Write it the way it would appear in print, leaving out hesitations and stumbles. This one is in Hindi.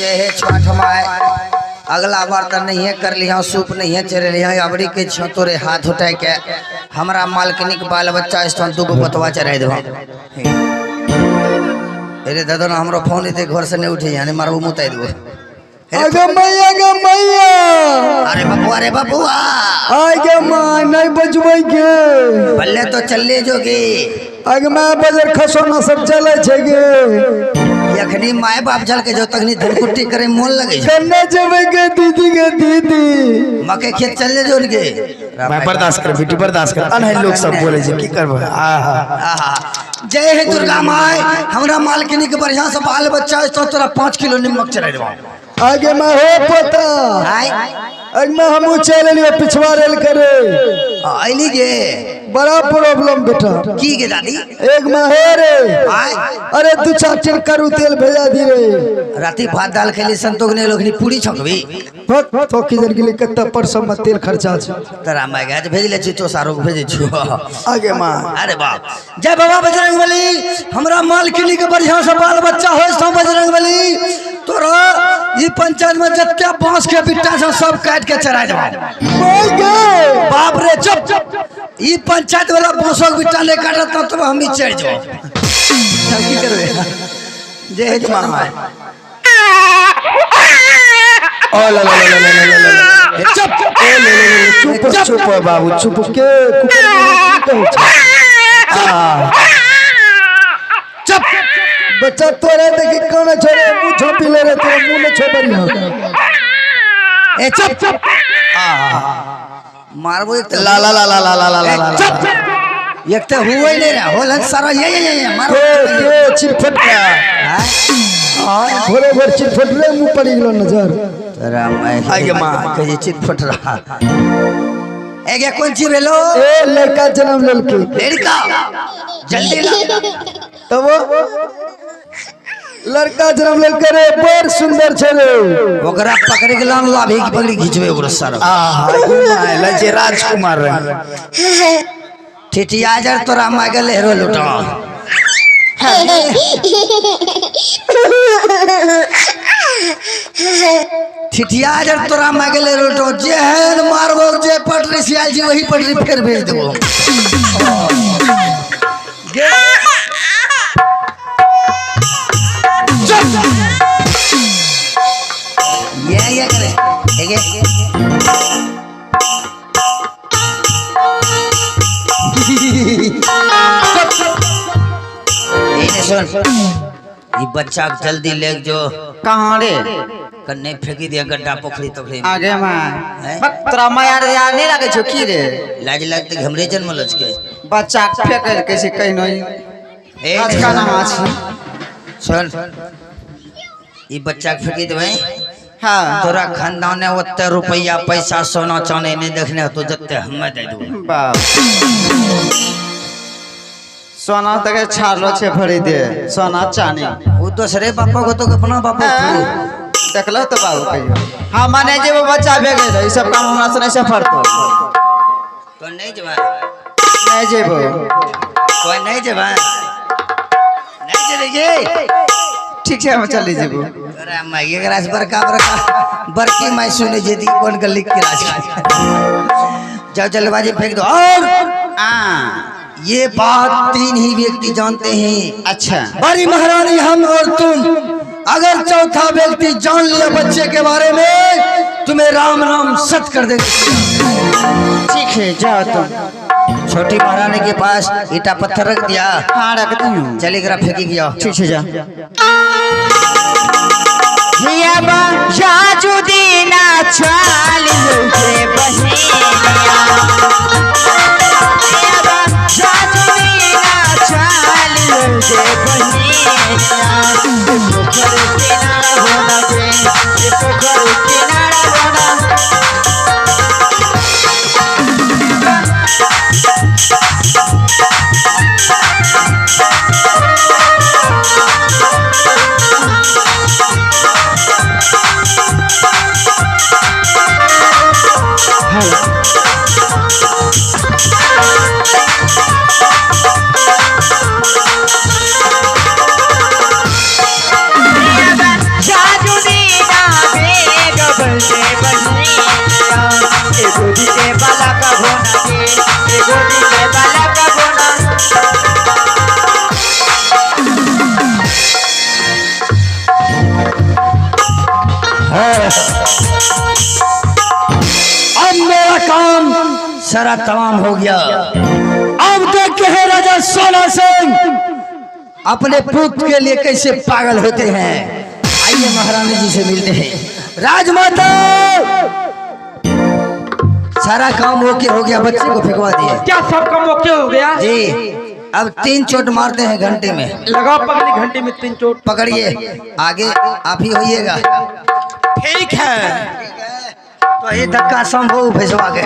जय हे छठ माय। अगला बार तो नहीं है कर लिया सूप नहीं है चले लिया अबरी के तोरे हाथ उठाए के हमरा मालकिनी के बाल बच्चा स्थान दूगो बतवा चढ़ाई देवा। अरे दादा ना हमरो फोन इते घर से नहीं उठे यानी मारबो मुताई देबो। अगे मैया अरे बबुआ आगे मां नहीं बजबै के बल्ले तो चले जोगे आगे मैं बजर खसोना सब चले छे गे यखनी माय बाप जल के जो तकनी धनकुट्टी करे मोन लगे कन्ने जबै के दीदी मके खेत चले जोन के मैं बर्दाश्त कर बेटी बर्दाश्त कर अनहै लोग सब बोले जे की करबो आहा जय हे दुर्गा माय हमरा मालकिनी के बढ़िया से बाल बच्चा तो तोरा 5 किलो नमक चढ़ाई देबो। आगे मैं हो पता आगे मैं हमू चल लियो पिछवा रेल करे आइली गे बड़ा प्रॉब्लम बेटा की गे दादी एक मैं है रे अरे 2-4 टिन करू तेल भेजा दी रे राती भात दाल खेली संतोष ने लोगनी पूरी छकबी तो की जन के लिए कत्ता परसों में तेल खर्चा छ तरा मैं गाज भेज ले छी तो सारो भेज छु आगे मां अरे बाप जय बाबा बजरंगबली हमरा मालकिनी के बढ़िया से बाल बच्चा होय सो बजरंगबली तोरा ई पंचायत में जत्ते बांस के बिट्टा सब काट के चढ़ा देबो। बाप रे चुप ई पंचायत वाला बांसों के बिट्टा ले काटत तो हम ही चढ़ जाओ की करबे। जय हे मां ओ ला ला ला ला ला चुप चुप बाबू चुप के चुप बच्चा तोरे देखि कोन छोरे मुंह छोपी ले रे तेरे मुंह में छोपरी हो ए चुप मारबो एक ला ला ला ला ला ला ला चुप एक तो हुए नहीं रहा होलन सारा ये मारो के चिटफट का हां भोरे भोर चिटफट रे मुंह पड़ी गेलो नजर तेरा मैं आगे मां कहे चिटफट रहा एगे कौन ची भेलो ए लड़का जन्म लेलके लड़का जल्दी ला तब लड़का जन्म लेलके रे बड़ सुंदर छे रे ओकरा पकड़ के लान लाभी की पकड़ी खींचबे ओकरा सारा लजे राजकुमार रे ठिठिया जर तोरा मागे लहरो लुटा ठिठिया जर तोरा मागे लहरो लुटा जेहन मारबो जे पटरी से आइल जी वही पटरी फेर भेज देबो। ये करे एगे सुन ये बच्चा जल्दी ले जो कहाँ रे कन्ने फेंकी दिया गड्ढा पोखरी तोखरी आगे मां तोरा माया रे यार नहीं लागे छो की रे लाज लगते हमरे जन्म लज के बच्चा फेंक कैसे कहीं नहीं आज का नाम अछि सुन ये बच्चा के फेंकी देबे हां तोरा खानदान ने ओते रुपया पैसा सोना चांदी नहीं देखने तो जत्ते हमें दे दू बाप सोना तक छाड़लो छे भरी दे सोना चांदी वो दूसरे बापा को तो अपना बापा देखलो तो बाबू कहियो हां माने जे वो बच्चा भेगे ई सब काम हमरा से नहीं से फरतो तो नहीं जवा नहीं जेबो कोई नहीं जवा नहीं चलेगी ठीक है हम चली जेबो अरे मैं ये राज बरकी मैं सुने जे दी कौन का लिख के राज जाओ जल्दबाजी फेंक दो और ये बात 3 ही व्यक्ति जानते हैं। अच्छा बड़ी महारानी हम और तुम अगर चौथा व्यक्ति जान लिया बच्चे के बारे में तुम्हें राम राम सत कर देंगे। ठीक है जाओ तुम छोटी महारानी के पास ईटा पत्थर रख दिया हां रखती हूं चली करा फेंकी गया ठीक है जा हिया बा जाजुदीना चालियो के बहिनिया हिया बा जाजुदीना चालियो के बहिनिया पोखर किनारा होना के पोखर किनारा होना जादू दी बाला का घोना के ये गोदी में बाला का घोना अब मेरा काम सारा तमाम हो गया। अब देखते हैं राजा सोना सिंह अपने पुत्र के लिए कैसे पागल होते हैं। आइए महारानी जी से मिलते हैं। राजमाता सारा काम ओके हो गया, बच्चे को फेंकवा दिए। क्या सब काम ओके हो गया? जी अब 3 चोट मारते हैं घंटे में। लगाओ पकड़ी, घंटे में 3 चोट। पकड़िए, आगे आप ही होइएगा। ठीक है। तो ये धक्का संभव भेजवा के